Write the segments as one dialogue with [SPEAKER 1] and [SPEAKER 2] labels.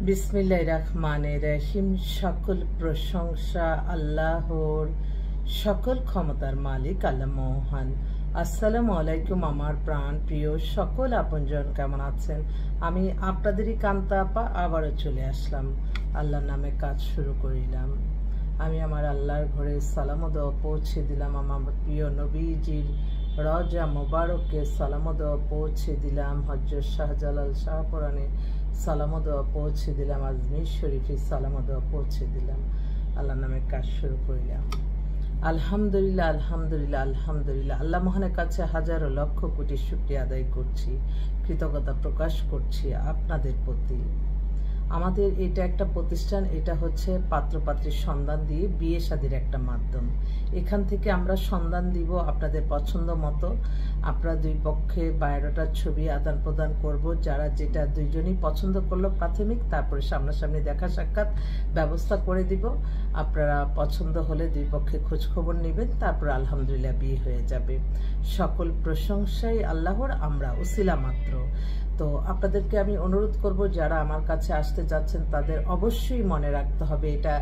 [SPEAKER 1] বিসমিল্লাহির রহমানির রহিম। সকল প্রশংসা আল্লাহর, সকল ক্ষমতার মালিক আল্লাহ মহান। আসসালামু আলাইকুম আমার প্রাণ প্রিয় সকল আপনজন, কেমন আছেন? আমি আপনাদেরই কান্তা আপা আবারও চলে আসলাম। আল্লাহর নামে কাজ শুরু করিলাম। আমি আমার আল্লাহর ঘরে সালাম ও দোয়া পৌঁছে দিলাম। আমার প্রিয় নবীজির রওজা মোবারকে সালাম ও দোয়া পৌঁছে দিলাম। হযরত শাহজালাল শাহপুরানে সালাম ও দোয়া পৌঁছে দিলাম। আজমির শরীফে সালাম ও দোয়া পৌঁছে দিলাম। আল্লাহর নামে কাজ শুরু করিলাম। আলহামদুলিল্লাহ, আলহামদুলিল্লাহ, আলহামদুলিল্লাহ। আল্লাহ মহানের কাছে হাজারো লক্ষ কোটি শুকরিয়া আদায় করছি, কৃতজ্ঞতা প্রকাশ করছি আপনাদের প্রতি। আমাদের এটা একটা প্রতিষ্ঠান, এটা হচ্ছে পাত্রপাত্রীর সন্ধান দিয়ে বিয়ে শাদীর একটা মাধ্যম। এখান থেকে আমরা সন্ধান দিব আপনাদের পছন্দ মতো। আপনারা দুই পক্ষে বায়োডাটার ছবি আদান প্রদান করব। যারা যেটা দুইজনই পছন্দ করলো প্রাথমিক, তারপরে সামনাসামনি দেখা সাক্ষাৎ ব্যবস্থা করে দিব। আপনারা পছন্দ হলে দুই পক্ষে খোঁজখবর নেবেন, তারপর আলহামদুলিল্লাহ বিয়ে হয়ে যাবে। সকল প্রশংসাই আল্লাহর, আমরা উসিলা মাত্র। তো আপনাদেরকে আমি অনুরোধ করব, যারা আমার কাছে আসতে যাচ্ছেন তাদের অবশ্যই মনে রাখতে হবে, এটা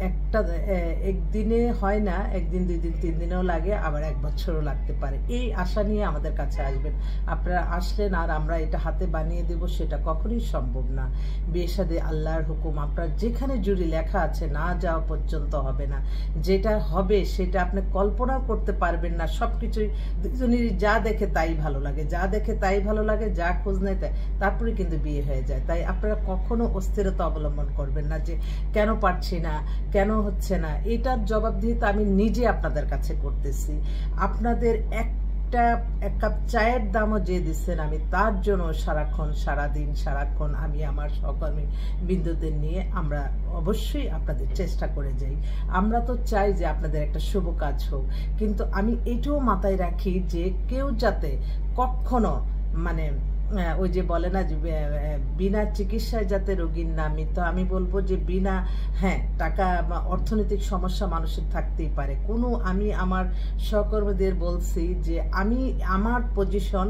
[SPEAKER 1] একটা একদিনে হয় না, একদিন, দুই দিন, তিন দিনেও লাগে, আবার এক বছরও লাগতে পারে। এই আশা নিয়ে আমাদের কাছে আসবেন। আপনারা আসলেন আর আমরা এটা হাতে বানিয়ে দেব, সেটা কখনোই সম্ভব না। বিয়ে শাদী আল্লাহর হুকুম। আপনার যেখানে জুড়ি লেখা আছে না যাওয়া পর্যন্ত হবে না। যেটা হবে সেটা আপনি কল্পনাও করতে পারবেন না। সবকিছুই দুজনেরই যা দেখে তাই ভালো লাগে, যা দেখে তাই ভালো লাগে, যা খোঁজ নেয় তাই, তারপরে কিন্তু বিয়ে হয়ে যায়। তাই আপনারা কখনো অস্থিরতা অবলম্বন করবেন না যে কেন পারছি না, কেন হচ্ছে না। এটার জবাবদিহিতা আমি নিজে আপনাদের কাছে করতেছি। আপনাদের এক কাপ চায়ের দামও যে দিচ্ছেন, আমি তার জন্য সারাক্ষণ, সারাদিন, সারাক্ষণ আমি আমার সহকর্মী বিন্দুদের নিয়ে আমরা অবশ্যই আপনাদের চেষ্টা করে যাই। আমরা তো চাই যে আপনাদের একটা শুভ কাজ হোক, কিন্তু আমি এটাও মাথায় রাখি যে কেউ যাতে কখনো মানে ওই যে বলে না যে বিনা চিকিৎসায় যাতে রোগীর না মৃত্যু। আমি বলবো যে বিনা, হ্যাঁ, টাকা অর্থনৈতিক সমস্যা মানুষের থাকতেই পারে কোনো, আমি আমার সহকর্মীদের বলছি যে আমি আমার পজিশন,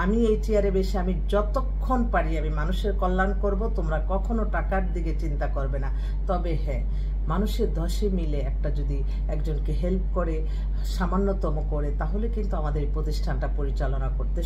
[SPEAKER 1] আমি এই চেয়ারে বেশি, আমি যতক্ষণ পারি আমি মানুষের কল্যাণ করব। তোমরা কখনো টাকার দিকে চিন্তা করবে না। তবে হ্যাঁ, মানুষের দশে মিলে একটা যদি একজনকে হেল্প করে, সামান্যতম করে, তাহলে কিন্তু আমাদের এই প্রতিষ্ঠানটা পরিচালনা করতে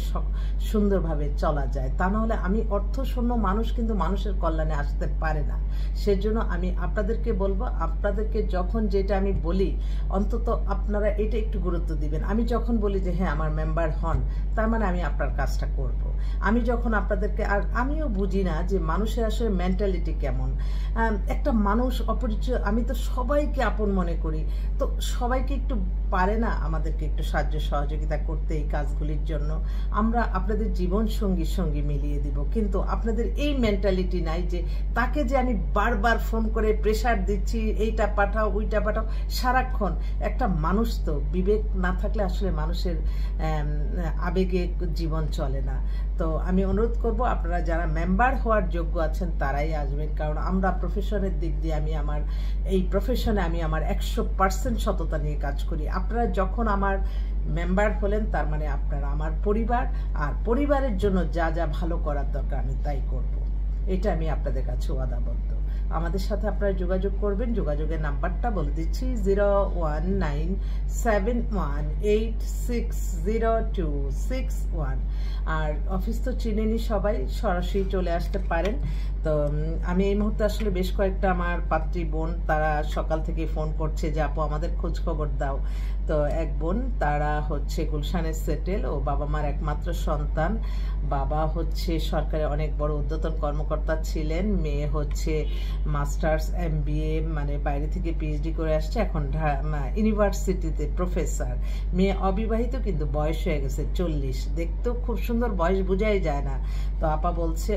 [SPEAKER 1] সুন্দরভাবে চলা যায়। তা নাহলে আমি অর্থশূন্য মানুষ কিন্তু মানুষের কল্যাণে আসতে পারে না। সেজন্য আমি আপনাদেরকে বলবো, আপনাদেরকে যখন যেটা আমি বলি অন্তত আপনারা এটা একটু গুরুত্ব দিবেন। আমি যখন বলি যে হ্যাঁ আমার মেম্বার হন, তার মানে আমি আপনার কাজটা করব। আমি যখন আপনাদেরকে, আর আমিও বুঝি না যে মানুষের আসলে মেন্টালিটি কেমন। একটা মানুষ অপরিচয়, আমি তো সবাইকে আপন মনে করি, তো সবাইকে একটু পারে না আমাদেরকে একটু সাহায্য সহযোগিতা করতে এই কাজগুলির জন্য। আমরা আপনাদের জীবন সঙ্গী মিলিয়ে দিব, কিন্তু আপনাদের এই মেন্টালিটি নাই যে তাকে যে আমি বারবার ফোন করে প্রেশার দিচ্ছি, এইটা পাঠাও ওইটা পাঠাও সারাক্ষণ। একটা মানুষ তো বিবেক না থাকলে আসলে মানুষের আবেগে জীবন চলে না। তো আমি অনুরোধ করব আপনারা যারা মেম্বার হওয়ার যোগ্য আছেন তারাই আসবেন, কারণ আমরা প্রফেশনের দিক দিয়ে আমি আমার এই প্রফেশনে আমি আমার 100% সততা নিয়ে কাজ করি। আপনারা যখন আমার মেম্বার হলেন, তার মানে আপনারা আমার পরিবার, আর পরিবারের জন্য যা যা ভালো করার দরকার আমি তাই করব। এটা আমি আপনাদের কাছে ওয়াদাবদ্ধ। আমাদের সাথে আপনারা যোগাযোগ করবেন। যোগাযোগের নাম্বারটা বলে দিচ্ছি 01971860261। আর অফিস তো চিনেনি সবাই, সরাসরি চলে আসতে পারেন। তো আমি এই মুহূর্তে আসলে বেশ কয়েকটা আমার পাত্রী বোন, তারা সকাল থেকে ফোন করছে যে আপু আমাদের খোঁজ খবর দাও। তো এক বোন, তারা হচ্ছে গুলশানের সেটেল, ও বাবা মার একমাত্র সন্তান। বাবা হচ্ছে সরকারি অনেক বড় ঊর্ধ্বতন কর্মকর্তা ছিলেন, মেয়ে হচ্ছে মাস্টার্স MBA মানে বাইরে থেকে PhD করে আসছে, এখন ইউনিভার্সিটিতে প্রফেসর। মেয়ে অবিবাহিত, কিন্তু বয়স হয়ে গেছে 40। দেখতেও খুব সুন্দর, বয়স বোঝাই যায় না। তো আপা বলছে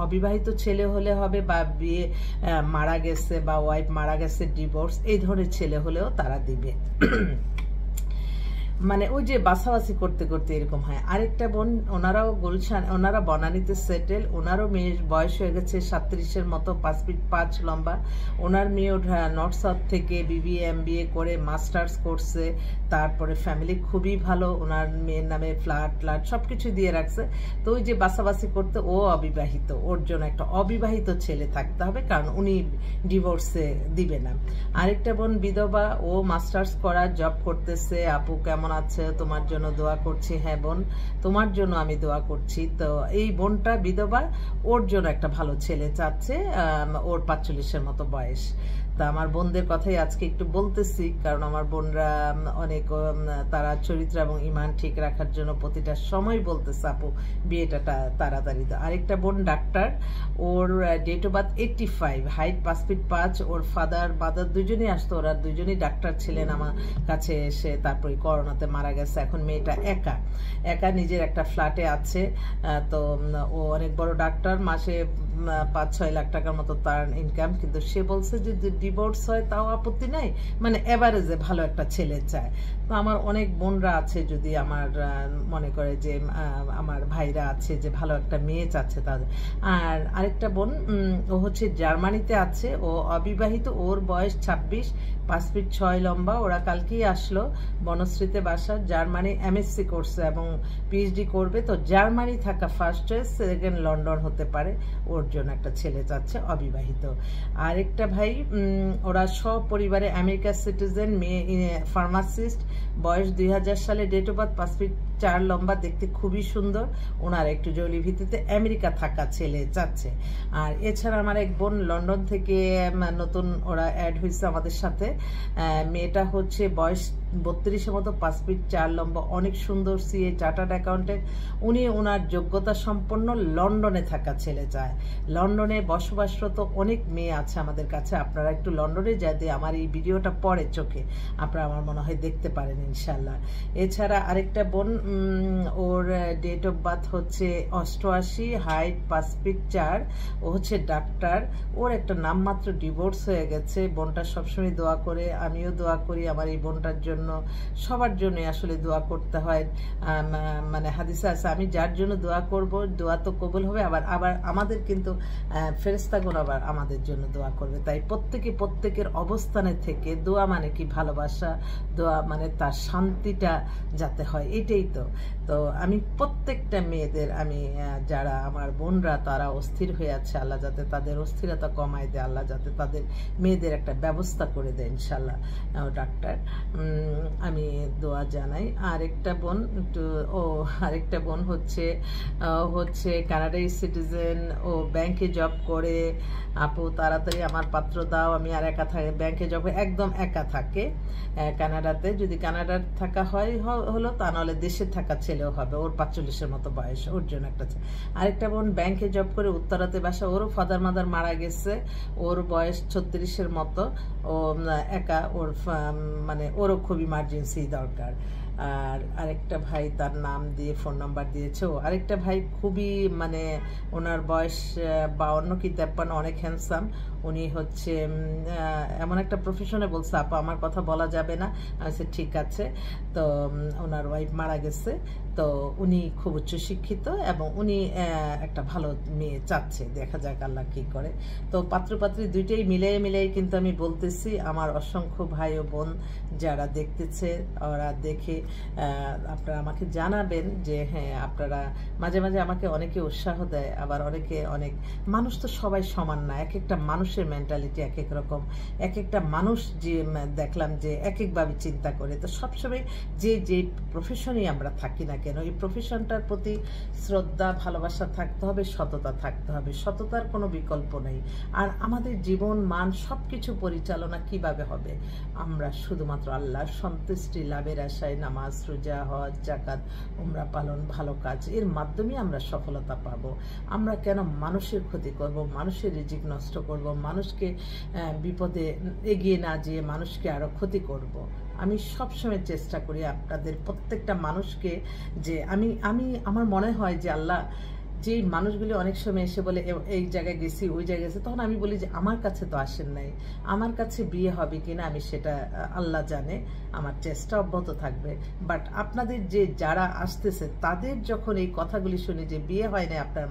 [SPEAKER 1] অবিবাহিত ছেলে হলে হবে, বা বিয়ে মারা গেছে বা ওয়াইফ মারা গেছে, ডিভোর্স, এই ধরনের ছেলে হলেও তারা দিবে। মানে ওই যে বাছাবাছি করতে করতে এরকম হয়। আরেকটা বোন, ওনারাও গুলশান, ওনারা বনানীতে সেটেল, ওনারও মেয়ের বয়স হয়ে গেছে 37-এর মতো, 5 ফিট 5 লম্বা। ওনার মেয়েও নর্থ সাউথ থেকে BBA MBA করে মাস্টার্স করছে, তারপরে ফ্যামিলি খুবই ভালো, ওনার মেয়ের নামে ফ্ল্যাট সব কিছু দিয়ে রাখছে। তো ওই যে বাছাবাছি করতে, ও অবিবাহিত, ওর জন্য একটা অবিবাহিত ছেলে থাকতে হবে, কারণ উনি ডিভোর্সে দিবে না। আরেকটা বোন বিধবা, ও মাস্টার্স করা, জব করতেছে। আপু কেমন আছে, তোমার জন্য দোয়া করছি। হ্যাঁ বোন, তোমার জন্য আমি দোয়া করছি। তো এই বোনটা বিধবা, ওর জন্য একটা ভালো ছেলে চাচ্ছে, ওর 45-এর মতো বয়স। তা আমার বোনদের কথাই আজকে একটু বলতেছি, কারণ আমার বোনরা অনেক তারা চরিত্র এবং ইমান ঠিক রাখার জন্য প্রতিটা সময় বলতেছে আপু বিয়েটা তাড়াতাড়ি দাও। আরেকটা বোন ডাক্তার, ওর date of birth 85, height 5 feet 5। ওর ফাদার মাদার দুজনেই আসতো, ওরা দুজনেই ডাক্তার ছিলেন। আমার কাছে এসে তারপরে করোনাতে মারা গেছে। এখন মেয়েটা একা নিজের একটা ফ্ল্যাটে আছে। তো ও অনেক বড় ডাক্তার, মাসে 5-6 লাখ টাকার মতো তার ইনকাম। কিন্তু সে বলছে যে ডিভোর্স হয় তাও আপত্তি নাই, মানে এভারেজে ভালো একটা ছেলে চায়। তো আমার অনেক বোনরা আছে, যদি আমার মনে করে যে আমার ভাইরা আছে যে ভালো একটা মেয়ে চাচ্ছে তাদের। আর আরেকটা বোন, ও হচ্ছে জার্মানিতে আছে, ও অবিবাহিত, ওর বয়স 26, 5 ফিট 6 লম্বা। ওরা কালকেই আসলো, বনশ্রীতে বাসা, জার্মানি MSc করছে এবং PhD করবে। তো জার্মানি থাকা ফার্স্ট চয়েস, সেকেন্ড লন্ডন হতে পারে। ওর জন্য একটা ছেলে চাচ্ছে, অবিবাহিত। আরেকটা ভাই, ওরা সব পরিবারে আমেরিকার সিটিজেন, মেয়ে ফার্মাসিস্ট, বয়স 2000 সালে, ডেট অফ বার্থ 5 ফিট 4 লম্বা, দেখতে খুবই সুন্দর। ওনার একটু জলি ভিত্তিতে আমেরিকা থাকা ছেলে চাচ্ছে। আর এছাড়া আমার এক বোন লন্ডন থেকে নতুন ওরা অ্যাড হয়েছে আমাদের সাথে। মেয়েটা হচ্ছে বয়স 32-এর মতো, 5 ফিট 4 লম্বা, অনেক সুন্দর, CA চার্টার্ড অ্যাকাউন্টেন্ট। উনি ওনার যোগ্যতা সম্পন্ন লন্ডনে থাকা ছেলে চায়। লন্ডনে বসবাসরত অনেক মেয়ে আছে আমাদের কাছে, আপনারা একটু লন্ডনে যাতে আমার এই ভিডিওটা পরে চোখে আপনারা আমার মনে হয় দেখতে পারেন ইনশাল্লাহ। এছাড়া আরেকটা বোন, ওর ডেট অফ বার্থ হচ্ছে 88, হাইট 5 ফিট 4, ও হচ্ছে ডাক্তার। ওর একটা নামমাত্র ডিভোর্স হয়ে গেছে। বোনটা সবসময় দোয়া করে, আমিও দোয়া করি আমার এই বোনটার জন্য, সবার জন্য আসলে দোয়া করতে হয়। মানে হাদিসে আছে, আমি যার জন্য দোয়া করব দোয়া তো কবুল হবে, আবার আমাদের কিন্তু ফেরেশতাগণ আবার আমাদের জন্য দোয়া করবে। তাই প্রত্যেকের অবস্থানে থেকে দোয়া মানে কি ভালোবাসা, দোয়া মানে তার শান্তিটা যাতে হয়, এটাই তো। তো আমি প্রত্যেকটা মেয়েদের, আমি যারা আমার বোনরা তারা অস্থির হয়ে আছে, আল্লাহ যাতে তাদের অস্থিরতা কমায় দেয়, আল্লাহ যাতে তাদের মেয়েদের একটা ব্যবস্থা করে দেয় ইনশাল্লাহ। ডাক্তার, আমি দোয়া জানাই। আরেকটা বোন হচ্ছে কানাডাই সিটিজেন, ও ব্যাংকে জব করে। আপু তাড়াতাড়ি আমার পাত্র দাও, আমি আর একা থাকি, ব্যাংকে জব একদম একা থাকে কানাডাতে। যদি কানাডার থাকা হলো, তা নাহলে দেশে থাকা ছেলেও হবে। ওর 45-এর মতো বয়স, ওর জন্য একটা। আরেকটা বোন ব্যাংকে জব করে উত্তরাতে বাসা, ওরও ফাদার মাদার মারা গেছে, ওর বয়স 36-এর মতো, ও একা, ওর মানে ওরও খুব ইমার্জেন্সি দরকার। আর আরেকটা ভাই তার নাম দিয়ে ফোন নাম্বার দিয়েছে। আরেকটা ভাই খুবই মানে ওনার বয়স 52 কি 53, অনেক হ্যান্ডসাম। উনি হচ্ছে এমন একটা প্রফেশনে বলছে আপা আমার কথা বলা যাবে না। আমি বলছি ঠিক আছে। তো ওনার ওয়াইফ মারা গেছে, তো উনি খুব উচ্চশিক্ষিত এবং উনি একটা ভালো মেয়ে চাচ্ছে, দেখা যাক আল্লাহ কি করে। তো পাত্রপাত্রী দুইটাই মিলাই কিন্তু আমি বলতেছি, আমার অসংখ্য ভাই ও বোন যারা দেখতেছে, ওরা দেখে আপনারা আমাকে জানাবেন যে হ্যাঁ, আপনারা মাঝে আমাকে অনেকে উৎসাহ দেয়, আবার অনেক মানুষ তো সবাই সমান না, এক একটা মানুষের মেন্টালিটি এক এক রকম, এক একটা মানুষ যে দেখলাম যে এক একভাবে চিন্তা করে। তো সবসময় যে প্রফেশনেই আমরা থাকি না কেন, এই প্রফেশনটার প্রতি শ্রদ্ধা ভালোবাসা থাকতে হবে, সততা থাকতে হবে, সততার কোনো বিকল্প নেই। আর আমাদের জীবন মান সবকিছু পরিচালনা কিভাবে হবে, আমরা শুধুমাত্র আল্লাহর সন্তুষ্টি লাভের আশায় নামাজ, রোজা, হজ, যাকাত, উমরা পালন, ভালো কাজ, এর মাধ্যমে আমরা সফলতা পাব। আমরা কেন মানুষের ক্ষতি করব, মানুষের রিজিক নষ্ট করব, মানুষকে বিপদে এগিয়ে না যেয়ে মানুষকে আরো ক্ষতি করব। আমি সবসময় চেষ্টা করি আপনাদের প্রত্যেকটা মানুষকে, যে আমি আমার মনে হয় যে আল্লাহ যেই মানুষগুলি অনেক সময় এসে বলে এই জায়গায় গেছি ওই জায়গায় গেছি, তখন আমি বলি যে আমার কাছে তো আসেন নাই, আমার কাছে বিয়ে হবে কিনা আমি সেটা আল্লাহ জানে, আমার চেষ্টা অব্যাহত থাকবে। বাট আপনাদের যে যারা আসতেছে তাদের যখন এই কথাগুলি শুনি যে বিয়ে হয় না আপনার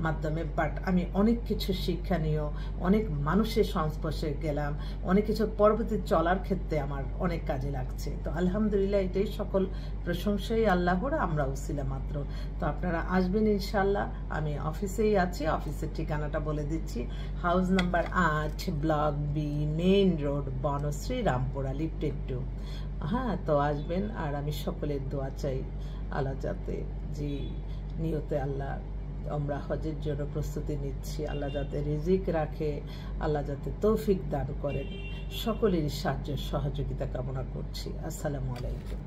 [SPEAKER 1] মাধ্যমে, বাট আমি অনেক কিছু শিক্ষণীয়, অনেক মানুষের সংস্পর্শে গেলাম, অনেক কিছু পরবর্তী চলার ক্ষেত্রে আমার অনেক কাজে লাগছে। তো আলহামদুলিল্লাহ, এটাই সকল প্রশংসাই আল্লাহর, আমরা উসিলা মাত্র। তো আপনারা আসবেন ইনশাল্লাহ। আমি অফিসেই আছি, অফিসের ঠিকানাটা বলে দিচ্ছি, house number 8, block B, main road, Banasree, Rampura, লিফটেড 2। হ্যাঁ, তো আসবেন। আর আমি সকলের দোয়া চাই, আল্লাহ যাতে যে নিয়তে আল্লাহ আমরা হজের জন্য প্রস্তুতি নিচ্ছি, আল্লাহ যাতে রিজিক রাখে, আল্লাহ যাতে তৌফিক দান করেন, সকলেরই সাহায্য সহযোগিতা কামনা করছি। আসসালামু আলাইকুম।